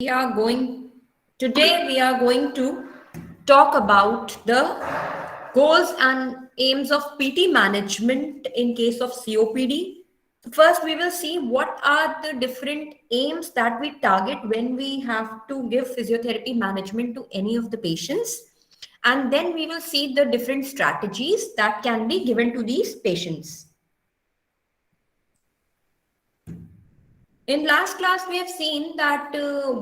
We are going to talk about the goals and aims of PT management in case of COPD. First, we will see what are the different aims that we target when we have to give physiotherapy management to any of the patients. And then we will see the different strategies that can be given to these patients. In last class, we have seen that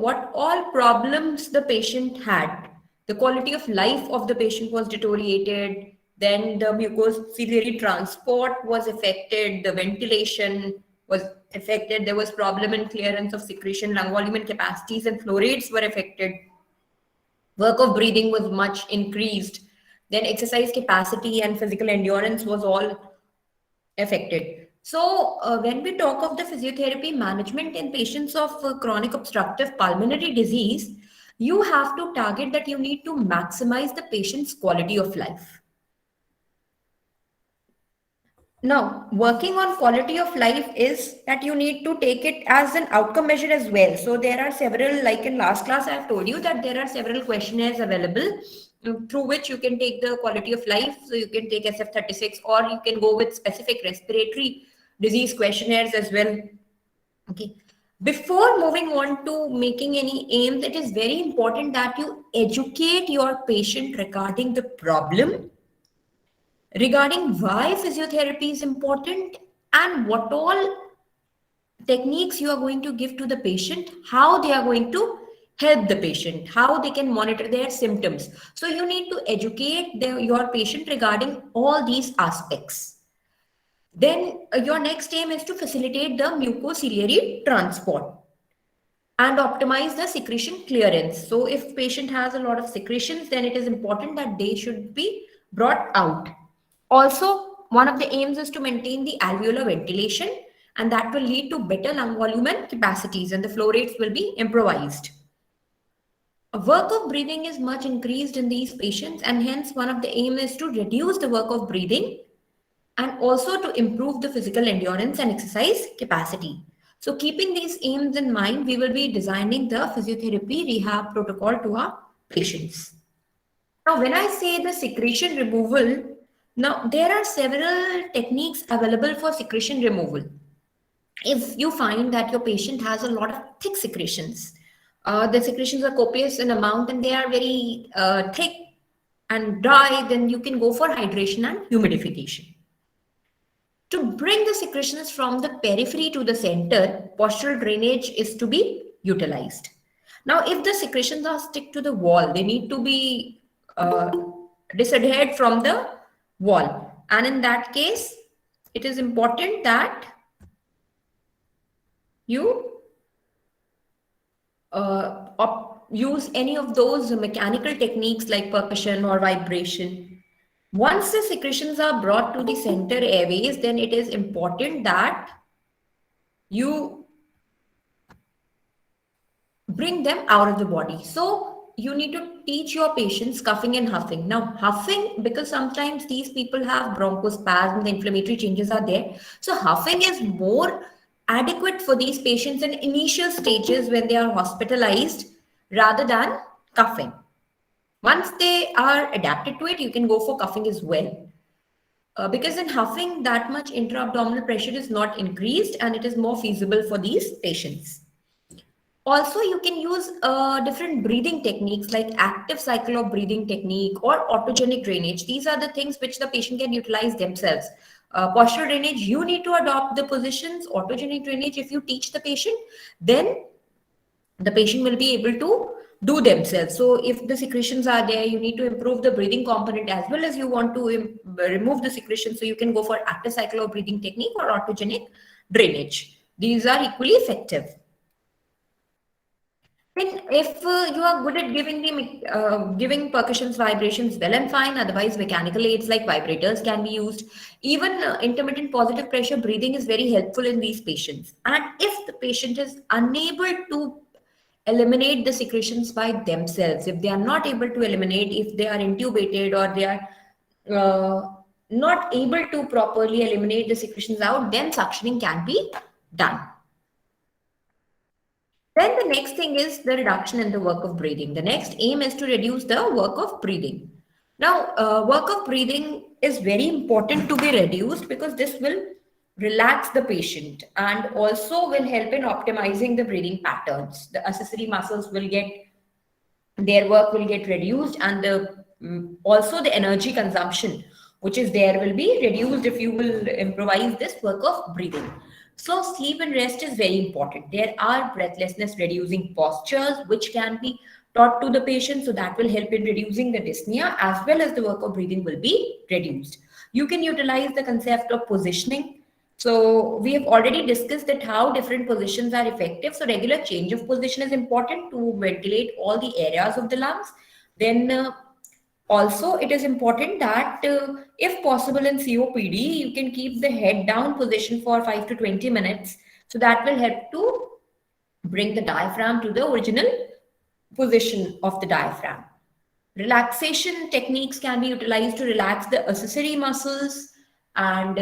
what all problems the patient had. The quality of life of the patient was deteriorated. Then the mucociliary transport was affected. The ventilation was affected. There was problem in clearance of secretion, lung volume and capacities, and flow rates were affected. Work of breathing was much increased. Then exercise capacity and physical endurance was all affected. So, when we talk of the physiotherapy management in patients of chronic obstructive pulmonary disease, you have to target that you need to maximize the patient's quality of life. Now, working on quality of life is that you need to take it as an outcome measure as well. So, there are several, like in last class, I have told you that there are several questionnaires available through which you can take the quality of life. So, you can take SF-36 or you can go with specific respiratory disease questionnaires as well. Okay. Before moving on to making any aims, it is very important that you educate your patient regarding the problem, regarding why physiotherapy is important, and what all techniques you are going to give to the patient, how they are going to help the patient, how they can monitor their symptoms. So you need to educate your patient regarding all these aspects. Then your next aim is to facilitate the mucociliary transport and optimize the secretion clearance. So if patient has a lot of secretions, then it is important that they should be brought out. Also, one of the aims is to maintain the alveolar ventilation, and that will lead to better lung volume and capacities, and the flow rates will be improvised. A work of breathing is much increased in these patients, and hence one of the aim is to reduce the work of breathing and also to improve the physical endurance and exercise capacity. So keeping these aims in mind, we will be designing the physiotherapy rehab protocol to our patients. Now, when I say the secretion removal, now there are several techniques available for secretion removal. If you find that your patient has a lot of thick secretions, the secretions are copious in amount and they are very thick and dry, then you can go for hydration and humidification. To bring the secretions from the periphery to the center, postural drainage is to be utilized. Now, if the secretions are stick to the wall, they need to be disadhered from the wall. And in that case, it is important that you use any of those mechanical techniques like percussion or vibration. Once the secretions are brought to the center airways, then it is important that you bring them out of the body. So you need to teach your patients coughing and huffing. Now, huffing, because sometimes these people have bronchospasm, the inflammatory changes are there. So huffing is more adequate for these patients in initial stages when they are hospitalized rather than coughing. Once they are adapted to it, you can go for coughing as well. Because in huffing, that much intra-abdominal pressure is not increased and it is more feasible for these patients. Also, you can use different breathing techniques like active cycle of breathing technique or autogenic drainage. These are the things which the patient can utilize themselves. Postural drainage, you need to adopt the positions. Autogenic drainage, if you teach the patient, then the patient will be able to do themselves. So if the secretions are there, you need to improve the breathing component as well as you want to remove the secretion. So you can go for active cycle of breathing technique or autogenic drainage. These are equally effective. Then if you are good at giving percussions, vibrations, well and fine. Otherwise, mechanical aids like vibrators can be used. Even intermittent positive pressure breathing is very helpful in these patients. And if the patient is unable to eliminate the secretions by themselves, if they are not able to eliminate, if they are intubated or they are not able to properly eliminate the secretions out, then suctioning can be done. Then the next thing is the reduction in the work of breathing. The next aim is to reduce the work of breathing. Now, work of breathing is very important to be reduced because this will relax the patient and also will help in optimizing the breathing patterns. The accessory muscles will get, their work will get reduced, and also the energy consumption which is there will be reduced if you will improvise this work of breathing. So sleep and rest is very important. There are breathlessness reducing postures which can be taught to the patient, so that will help in reducing the dyspnea, as well as the work of breathing will be reduced. You can utilize the concept of positioning. So we have already discussed that how different positions are effective. So regular change of position is important to ventilate all the areas of the lungs. Then also it is important that if possible in COPD, you can keep the head down position for 5 to 20 minutes. So that will help to bring the diaphragm to the original position of the diaphragm. Relaxation techniques can be utilized to relax the accessory muscles and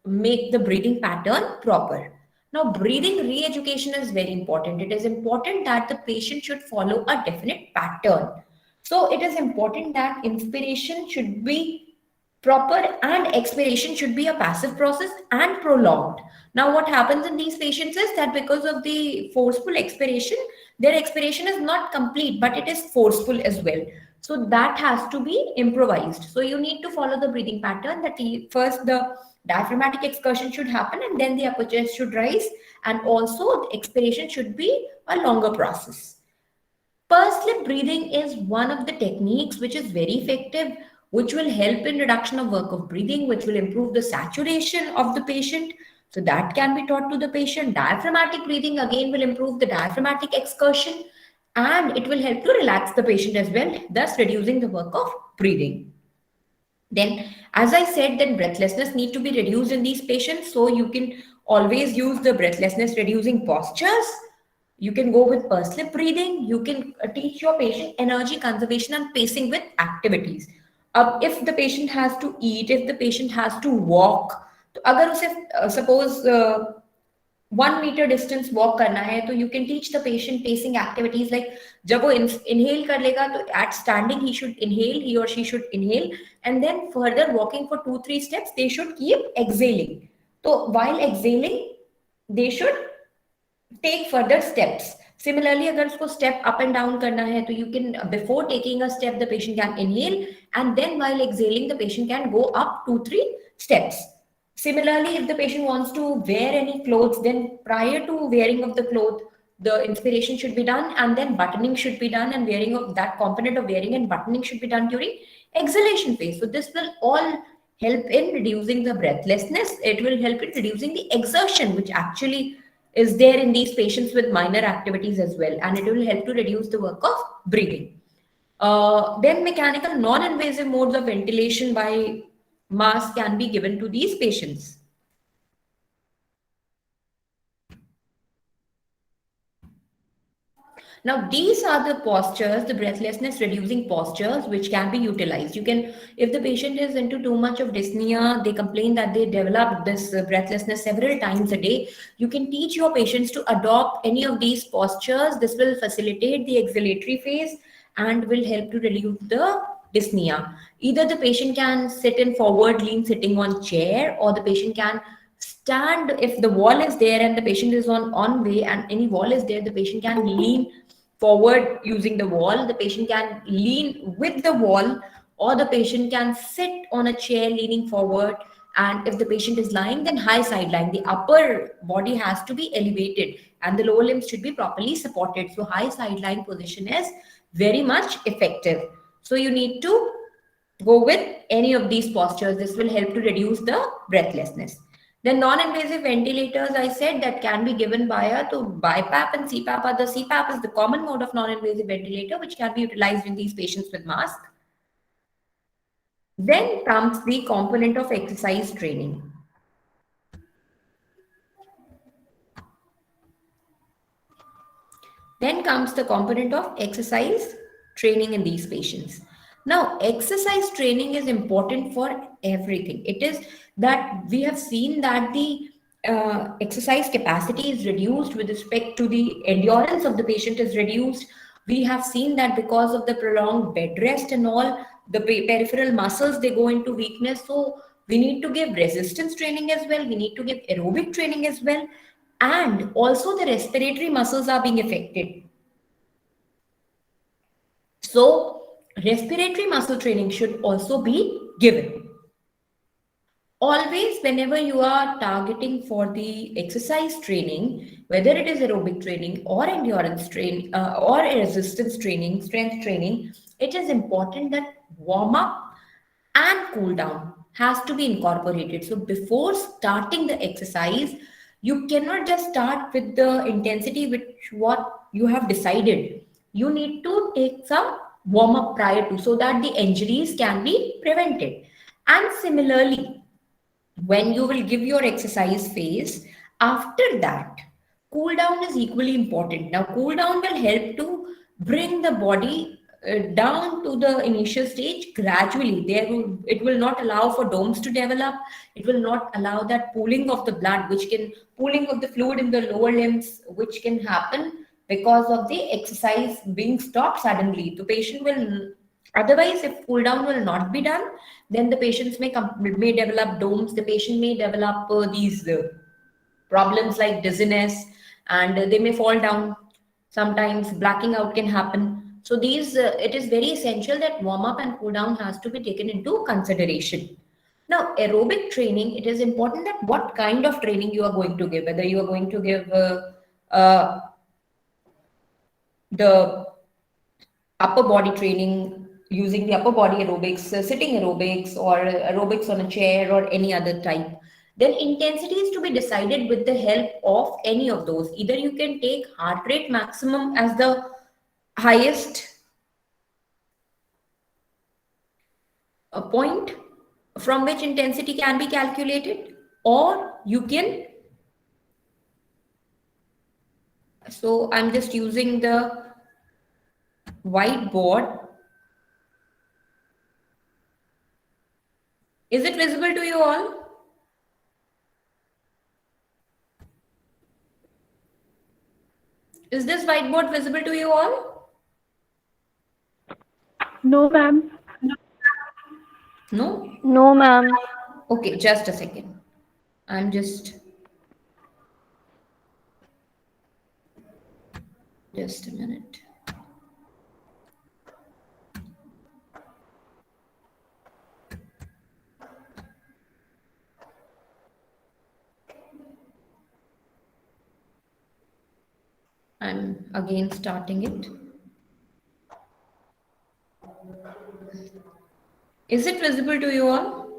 make the breathing pattern proper. Now, breathing re-education is very important. It is important that the patient should follow a definite pattern. So it is important that inspiration should be proper and expiration should be a passive process and prolonged. Now, what happens in these patients is that because of the forceful expiration, their expiration is not complete, but it is forceful as well. So that has to be improvised. So you need to follow the breathing pattern that first the diaphragmatic excursion should happen and then the upper chest should rise, and also the expiration should be a longer process. Pursed lip breathing is one of the techniques which is very effective, which will help in reduction of work of breathing, which will improve the saturation of the patient. So that can be taught to the patient. Diaphragmatic breathing again will improve the diaphragmatic excursion, and it will help to relax the patient as well, thus reducing the work of breathing. Then, as I said, then breathlessness need to be reduced in these patients. So you can always use the breathlessness reducing postures. You can go with pursed lip breathing. You can teach your patient energy conservation and pacing with activities. If the patient has to eat, if the patient has to walk, तो अगर उसे suppose 1 meter distance walk करना है, तो you can teach the patient pacing activities like जब वो inhale कर लेगा तो at standing he should inhale, he or she should inhale, and then further walking for 2-3 steps they should keep exhaling. So while exhaling they should take further steps. Similarly, अगर उसको step up and down करना है, तो you can, before taking a step, the patient can inhale, and then while exhaling, the patient can go up 2-3 steps. Similarly, if the patient wants to wear any clothes, then prior to wearing of the cloth, the inspiration should be done, and then buttoning should be done, and wearing of that component of wearing and buttoning should be done during exhalation phase. So this will all help in reducing the breathlessness. It will help in reducing the exertion, which actually is there in these patients with minor activities as well, and it will help to reduce the work of breathing. Then mechanical non-invasive modes of ventilation by mask can be given to these patients. Now, these are the postures, the breathlessness reducing postures, which can be utilized. You can, if the patient is into too much of dyspnea, they complain that they develop this breathlessness several times a day, you can teach your patients to adopt any of these postures. This will facilitate the exhalatory phase and will help to reduce the dyspnea. Either the patient can sit in forward lean sitting on chair, or the patient can stand if the wall is there and the patient is on way and any wall is there, the patient can lean forward using the wall, the patient can lean with the wall, or the patient can sit on a chair leaning forward. And if the patient is lying, then high side lying, the upper body has to be elevated and the lower limbs should be properly supported. So high side lying position is very much effective. So you need to go with any of these postures. This will help to reduce the breathlessness. The non-invasive ventilators, I said, that can be given via to BiPAP and CPAP. The CPAP is the common mode of non-invasive ventilator, which can be utilized in these patients with mask. Then comes the component of exercise training. Then comes the component of exercise training in these patients. Now, exercise training is important for everything. It is that we have seen that the exercise capacity is reduced with respect to the endurance of the patient is reduced. We have seen that because of the prolonged bed rest and all, the peripheral muscles, they go into weakness. So we need to give resistance training as well. We need to give aerobic training as well. And also the respiratory muscles are being affected. So respiratory muscle training should also be given. Always, whenever you are targeting for the exercise training, whether it is aerobic training or endurance training or resistance training, strength training, it is important that warm up and cool down has to be incorporated. So before starting the exercise, you cannot just start with the intensity which what you have decided. You need to take some warm up prior to, so that the injuries can be prevented. And similarly, when you will give your exercise phase, after that cool down is equally important. Now cool down will help to bring the body down to the initial stage gradually. It will not allow for domes to develop. It will not allow that pooling of the blood, which can pooling of the fluid in the lower limbs, which can happen because of the exercise being stopped suddenly. The patient will, otherwise, if cool down will not be done, then the patients may develop domes. The patient may develop these problems like dizziness, and they may fall down. Sometimes blacking out can happen. So these it is very essential that warm up and cool down has to be taken into consideration. Now, aerobic training, it is important that what kind of training you are going to give, whether you are going to give uh, the upper body training using the upper body aerobics, sitting aerobics, or aerobics on a chair, or any other type. Then intensity is to be decided with the help of any of those. Either you can take heart rate maximum as the highest point from which intensity can be calculated, or you can, so I'm just using the whiteboard. Is it visible to you all? Is this whiteboard visible to you all? No, ma'am. No? No, ma'am. Okay, just a second. I'm just a minute. I'm again starting it. Is it visible to you all?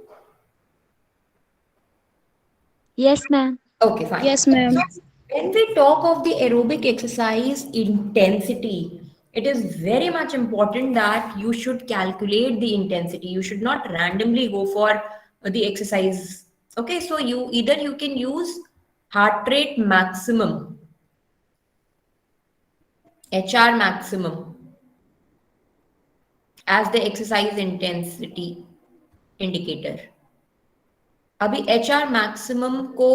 Yes, ma'am. Okay, fine. Yes, ma'am. So when we talk of the aerobic exercise intensity, it is very much important that you should calculate the intensity. You should not randomly go for the exercise. Okay, so you can use heart rate maximum, HR maximum, as the exercise intensity indicator. अभी HR maximum को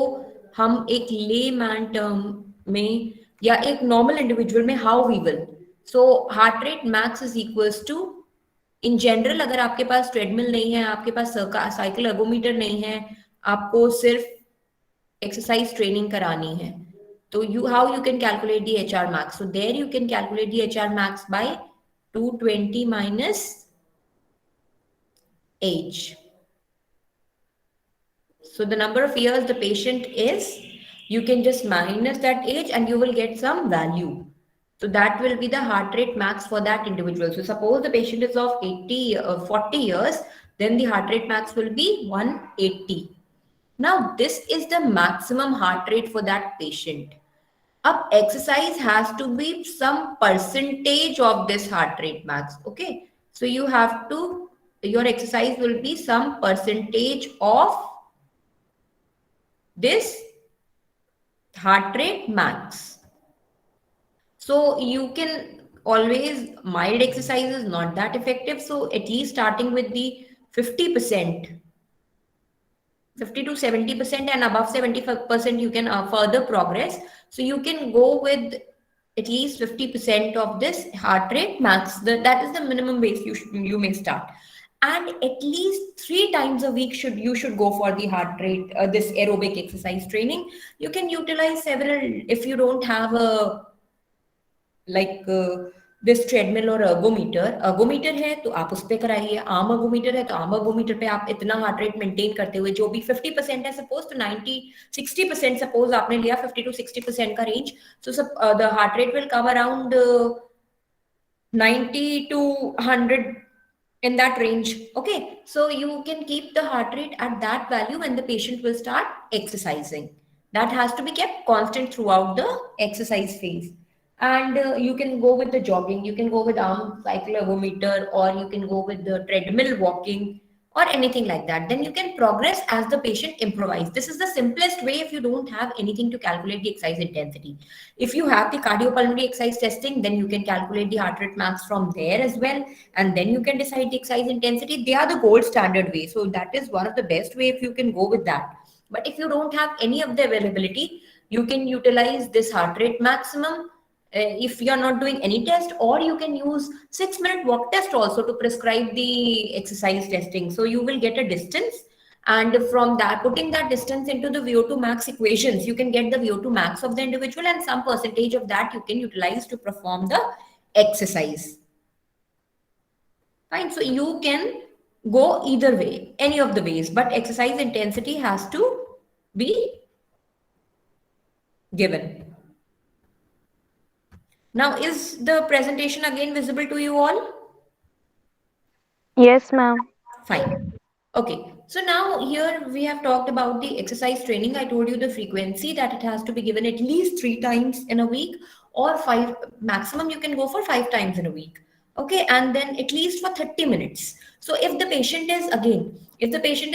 हम एक layman term में या एक normal individual में how we will, so heart rate max is equals to, in general अगर आपके पास ट्रेडमिल नहीं है, आपके पास साइकिल एर्गोमीटर नहीं है, आपको सिर्फ एक्सरसाइज ट्रेनिंग करानी है, तो you how you can calculate the H R max, so there you can calculate the H R max by 220 minus age. So the number of years the patient is, you can just minus that age and you will get some value. So that will be the heart rate max for that individual. So suppose the patient is of 40 years, then the heart rate max will be 180. Now this is the maximum heart rate for that patient. Up exercise has to be some percentage of this heart rate max. Okay. So you have to, your exercise will be some percentage of this heart rate max. So you can always, mild exercise is not that effective. So at least starting with the 50%, 50 to 70%, and above 75% you can further progress. So you can go with at least 50% of this heart rate max. That is the minimum base you may start. And at least 3 times a week you should go for the heart rate, this aerobic exercise training. You can utilize several, if you don't have a like this treadmill or ergometer है तो आप उस पे कराइए, arm ergometer है तो arm ergometer पे आप इतना हार्ट रेट मेंटेन करते हुए, जो भी 50% है सपोज, तो 90-60% सपोज आपने लिया, 50 to 60% का range, so the heart rate will come around 90 to 100, in that range. Okay, so you can keep the heart rate at that value when the patient will start exercising. That has to be kept constant throughout the exercise phase. And you can go with the jogging, you can go with arm cycle ergometer, or you can go with the treadmill walking, or anything like that. Then you can progress as the patient improvise. This is the simplest way if you don't have anything to calculate the exercise intensity. If you have the cardiopulmonary exercise testing, then you can calculate the heart rate max from there as well, and then you can decide the exercise intensity. They are the gold standard way, so that is one of the best way if you can go with that. But if you don't have any of the availability, you can utilize this heart rate maximum if you're not doing any test, or you can use 6-minute walk test also to prescribe the exercise testing. So you will get a distance, and from that, putting that distance into the VO2 max equations, you can get the VO2 max of the individual, and some percentage of that you can utilize to perform the exercise. Fine. So you can go either way, any of the ways, but exercise intensity has to be given. Now, is the presentation again visible to you all? Yes, ma'am. Fine. Okay. So now here we have talked about the exercise training. I told you the frequency, that it has to be given at least 3 times in a week, or 5, maximum you can go for 5 times in a week. Okay. And then at least for 30 minutes. So if the patient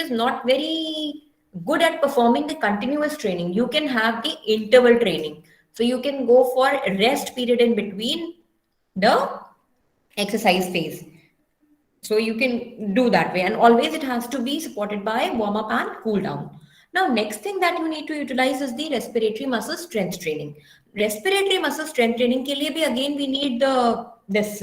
is not very good at performing the continuous training, you can have the interval training. So you can go for a rest period in between the exercise phase. So you can do that way, and always it has to be supported by warm up and cool down. Now, next thing that you need to utilize is the respiratory muscle strength training. Respiratory muscle strength training ke liye bhi again we need this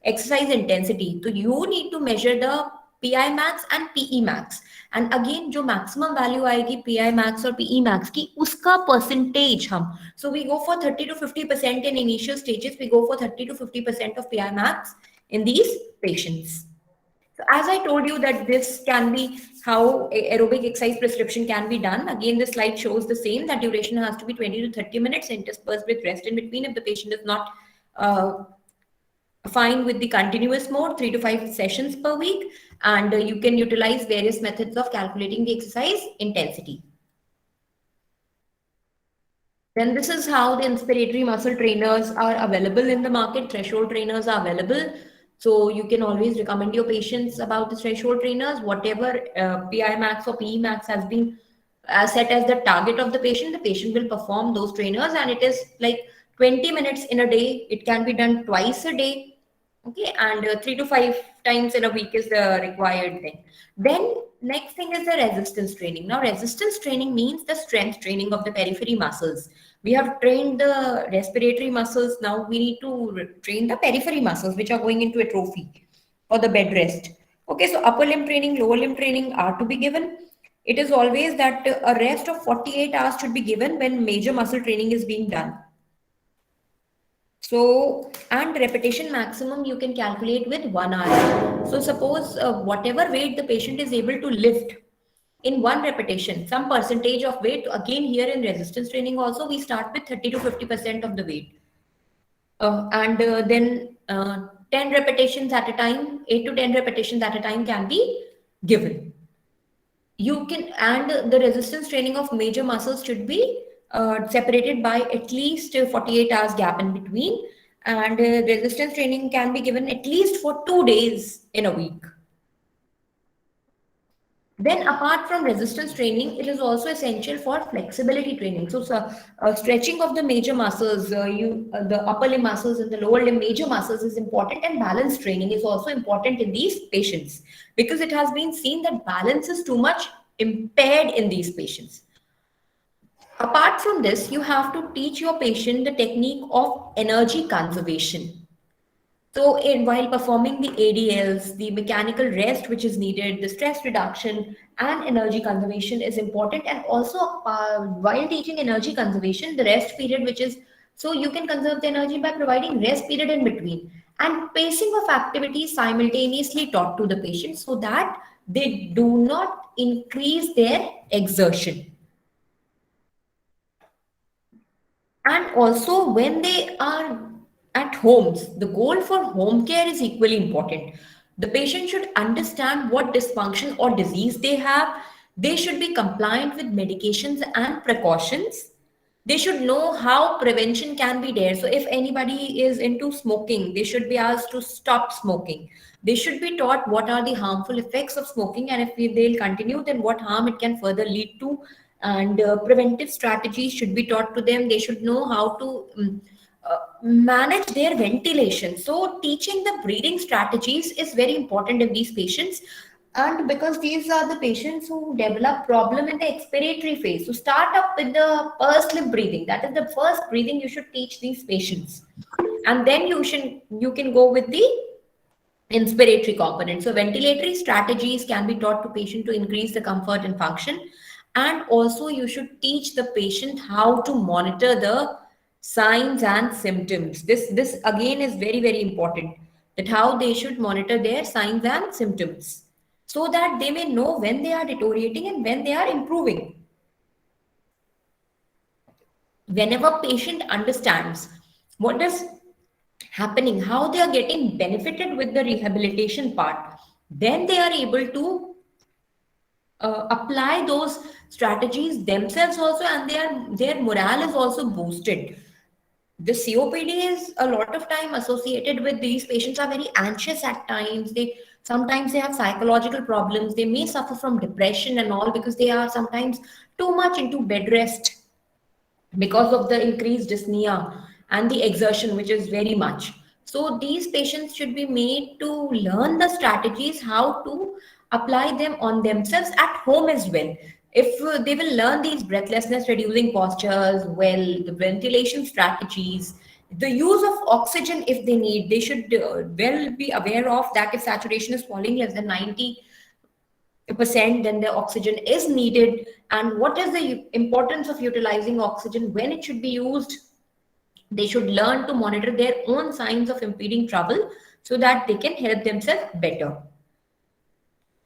exercise intensity. So you need to measure the PI max and PE max. And again, जो maximum value आएगी PI max और PE max की, उसका percentage हम. So we go for 30 to 50% in initial stages. We go for 30 to 50% of PI max in these patients. So as I told you that this can be how aerobic exercise prescription can be done. Again, the slide shows the same, that duration has to be 20 to 30 minutes interspersed with rest in between if the patient is not fine with the continuous mode, 3 to 5 sessions per week. And you can utilize various methods of calculating the exercise intensity. Then this is how the inspiratory muscle trainers are available in the market. Threshold trainers are available. So you can always recommend your patients about the threshold trainers. Whatever PI max or PE max has been set as the target of the patient will perform those trainers, and it is like 20 minutes in a day. It can be done twice a day. Okay, and 3 to 5 times in a week is the required thing. Then next thing is the resistance training. Now, resistance training means the strength training of the periphery muscles. We have trained the respiratory muscles. Now we need to train the periphery muscles, which are going into atrophy for the bed rest. Okay, so upper limb training, lower limb training are to be given. It is always that a rest of 48 hours should be given when major muscle training is being done. So, and repetition maximum you can calculate with 1 hour. So suppose whatever weight the patient is able to lift in one repetition, some percentage of weight, again here in resistance training also, we start with 30 to 50% of the weight. Then 10 repetitions at a time, 8 to 10 repetitions at a time can be given. You can, and the resistance training of major muscles should be separated by at least 48 hours gap in between, and resistance training can be given at least for 2 days in a week. Then apart from resistance training, it is also essential for flexibility training. So stretching of the major muscles, the upper limb muscles and the lower limb major muscles is important, and balance training is also important in these patients, because it has been seen that balance is too much impaired in these patients. Apart from this, you have to teach your patient the technique of energy conservation. So, while performing the ADLs, the mechanical rest which is needed, the stress reduction, and energy conservation is important. And also, while teaching energy conservation, the rest period, which is so you can conserve the energy by providing rest period in between, and pacing of activities simultaneously taught to the patient so that they do not increase their exertion. And also, when they are at homes, the goal for home care is equally important. The patient should understand what dysfunction or disease they have. They should be compliant with medications and precautions. They should know how prevention can be there. So, if anybody is into smoking, they should be asked to stop smoking. They should be taught what are the harmful effects of smoking, and if they'll continue, then what harm it can further lead to. And preventive strategies should be taught to them. They should know how to manage their ventilation. So, teaching the breathing strategies is very important in these patients. And because these are the patients who develop problem in the expiratory phase, so start up with the pursed lip breathing. That is the first breathing you should teach these patients, and then you can go with the inspiratory component. So ventilatory strategies can be taught to patient to increase the comfort and function. And also you should teach the patient how to monitor the signs and symptoms. This again is very, very important, that how they should monitor their signs and symptoms so that they may know when they are deteriorating and when they are improving. Whenever patient understands what is happening, how they are getting benefited with the rehabilitation part, then they are able to apply those strategies themselves also, and their morale is also boosted. The COPD is a lot of time associated with these patients are very anxious at times. They sometimes they have psychological problems. They may suffer from depression and all because they are sometimes too much into bed rest because of the increased dyspnea and the exertion, which is very much. So these patients should be made to learn the strategies, how to apply them on themselves at home as well. If they will learn these breathlessness reducing postures, well, the ventilation strategies, the use of oxygen if they need, they should well be aware of that if saturation is falling less than 90%, then the oxygen is needed, and what is the importance of utilizing oxygen, when it should be used. They should learn to monitor their own signs of impeding trouble so that they can help themselves better.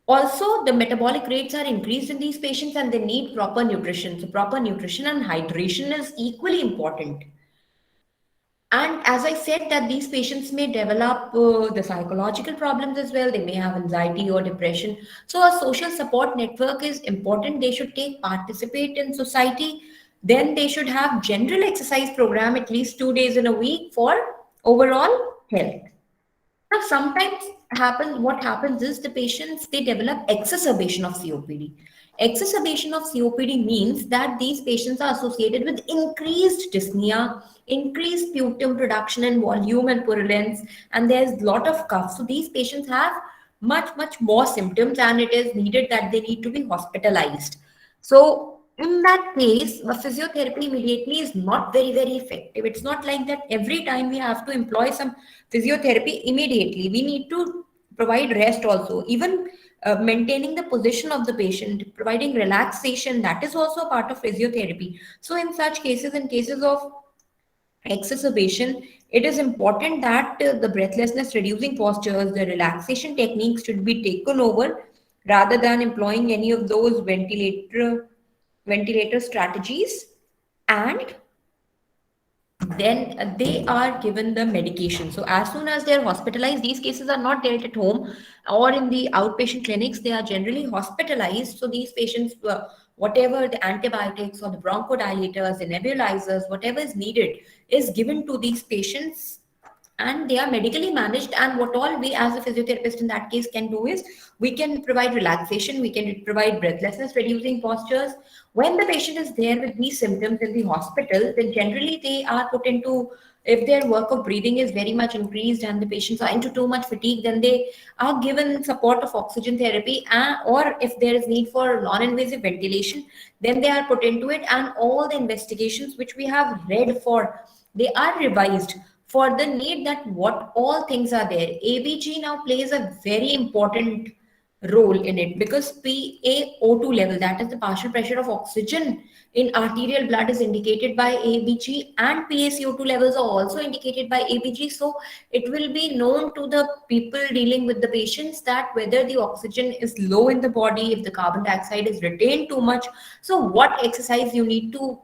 Also, the metabolic rates are increased in these patients and they need proper nutrition. So proper nutrition and hydration is equally important. And as I said, that these patients may develop the psychological problems as well. They may have anxiety or depression. So a social support network is important. They should participate in society. Then they should have general exercise program at least 2 days in a week for overall health. Now, sometimes what happens is the patients, they develop exacerbation of COPD. Exacerbation of COPD means that these patients are associated with increased dyspnea, increased sputum production and volume and purulence, and there's a lot of cough. So these patients have much, much more symptoms, and it is needed that they need to be hospitalized. So in that case, the physiotherapy immediately is not very, very effective. It's not like that every time we have to employ some physiotherapy immediately. We need to provide rest also. Even maintaining the position of the patient, providing relaxation, that is also a part of physiotherapy. So in such cases, in cases of exacerbation, it is important that the breathlessness reducing postures, the relaxation techniques should be taken over rather than employing any of those ventilator strategies. And then they are given the medication. So as soon as they're hospitalized, these cases are not dealt at home or in the outpatient clinics. They are generally hospitalized. So these patients, whatever the antibiotics or the bronchodilators, the nebulizers, whatever is needed is given to these patients and they are medically managed. And what all we as a physiotherapist in that case can do is we can provide relaxation, we can provide breathlessness reducing postures. When the patient is there with these symptoms in the hospital, then generally they are put into, if their work of breathing is very much increased and the patients are into too much fatigue, then they are given support of oxygen therapy, or if there is need for non-invasive ventilation, then they are put into it. And all the investigations which we have read for, they are revised for the need that what all things are there. ABG now plays a very important role in it, because PaO2 level, that is the partial pressure of oxygen in arterial blood, is indicated by ABG, and PaCO2 levels are also indicated by ABG. So it will be known to the people dealing with the patients that whether the oxygen is low in the body, if the carbon dioxide is retained too much, so what exercise you need to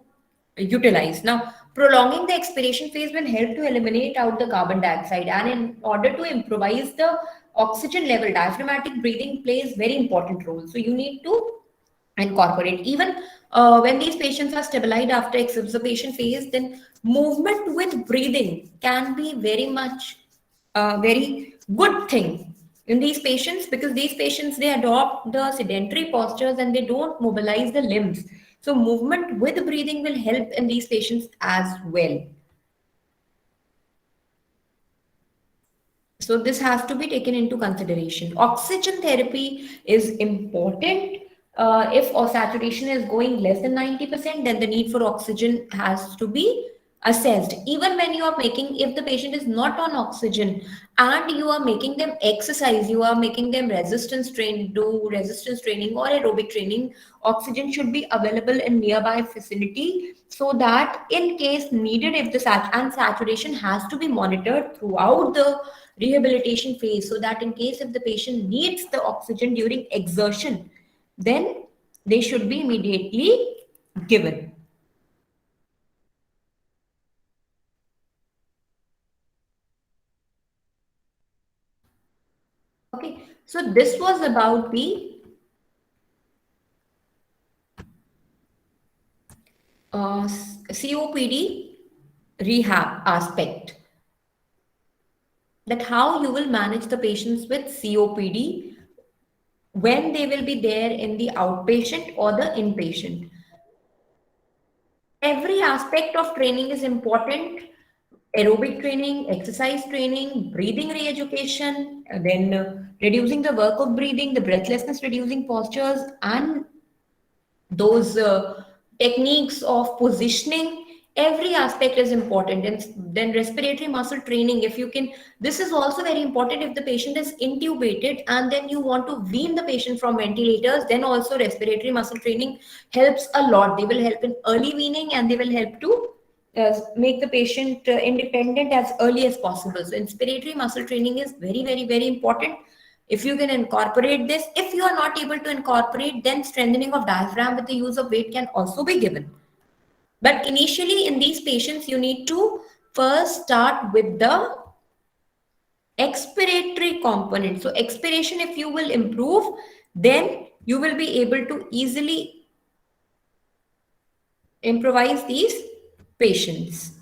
utilize. Now, prolonging the expiration phase will help to eliminate out the carbon dioxide, and in order to improvise the oxygen level, diaphragmatic breathing plays very important role. So you need to incorporate, even when these patients are stabilized after exacerbation phase, then movement with breathing can be very much a very good thing in these patients, because these patients, they adopt the sedentary postures and they don't mobilize the limbs. So movement with breathing will help in these patients as well. So this has to be taken into consideration. Oxygen therapy is important. If our saturation is going less than 90%, then the need for oxygen has to be assessed. Even when you are making, if the patient is not on oxygen and you are making them exercise, you are making them resistance train, do resistance training or aerobic training, oxygen should be available in nearby facility, so that in case needed, if the saturation has to be monitored throughout the rehabilitation phase, so that in case if the patient needs the oxygen during exertion, then they should be immediately given. Okay, so this was about the COPD rehab aspect, that how you will manage the patients with COPD when they will be there in the outpatient or the inpatient. Every aspect of training is important. Aerobic training, exercise training, breathing re-education, then reducing the work of breathing, the breathlessness reducing postures, and those techniques of positioning. Every aspect is important. And then respiratory muscle training, if you can, this is also very important. If the patient is intubated and then you want to wean the patient from ventilators, then also respiratory muscle training helps a lot. They will help in early weaning and they will help to make the patient independent as early as possible. So inspiratory muscle training is very, very, very important. If you can incorporate this, if you are not able to incorporate, then strengthening of diaphragm with the use of weight can also be given. But initially in these patients, you need to first start with the expiratory component. So expiration, if you will improve, then you will be able to easily improvise these patients.